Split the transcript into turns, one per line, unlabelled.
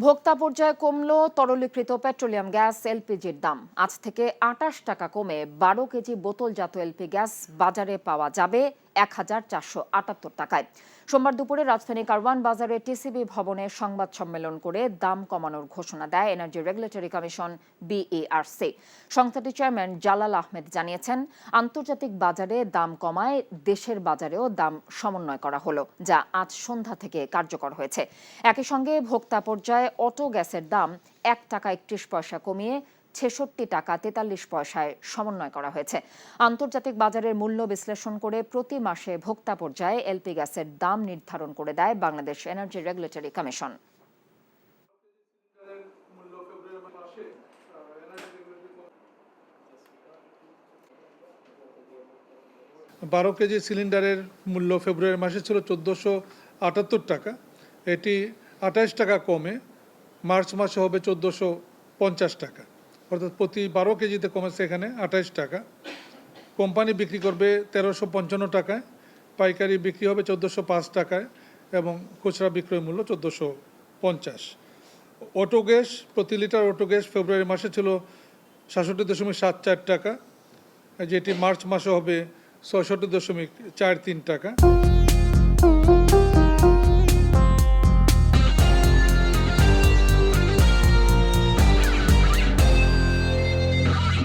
ভোক্তা পর্যায়ে কমল তরলীকৃত petroleum gas এলপিজির দাম। আজ থেকে ২৮ টাকা কমে ১২ কেজি বোতলজাত এলপি গ্যাস বাজারে পাওয়া যাবে ১,৪৭৮ টাকায়। সোমবার দুপুরে রাজধানী কারওয়ান বাজারে টিসিবি ভবনে সংবাদ সম্মেলন করে দাম কমানোর ঘোষণা দেয় এনার্জি রেগুলেটরি কমিশন বিইআরসি। সংস্থাটির চেয়ারম্যান জালাল আহমেদ জানিয়েছেন, আন্তর্জাতিক বাজারে দাম কমায় দেশের বাজারেও দাম সমন্বয় করা হলো, যা আজ সন্ধ্যা থেকে কার্যকর হয়েছে। একই সঙ্গে ভোক্তা পর্যায়ে অটো গ্যাসের দাম ১ টাকা ৩১ পয়সা কমিয়ে ৬৬ টাকা ৪৩ পয়সায় সমন্বয় করা হয়েছে। আন্তর্জাতিক বাজারের মূল্য বিশ্লেষণ করে প্রতি মাসে ভোক্তা পর্যায়ে এলপি গ্যাসের দাম নির্ধারণ করে দেয় Bangladesh energy regulatory commission.
১২ KG সিলিন্ডারের মূল্য ফেব্রুয়ারি মাসে ছিল ১৪৭৮ টাকা। এটি ২৮ টাকা কমে মার্চ মাসে হবে ১৪৫০ টাকা, অর্থাৎ প্রতি ১২ কেজিতে কমেছে এখানে ২৮ টাকা। কোম্পানি বিক্রি করবে ১৩৫৫ টাকায়, পাইকারি বিক্রি হবে ১৪০৫ টাকায় এবং খুচরা বিক্রয় মূল্য ১৪৫০। অটো গ্যাস, প্রতি লিটার অটো গ্যাস ফেব্রুয়ারি মাসে ছিল ৬৭.৭৪ টাকা, যেটি মার্চ মাসে হবে ৬৬.৪৩ টাকা।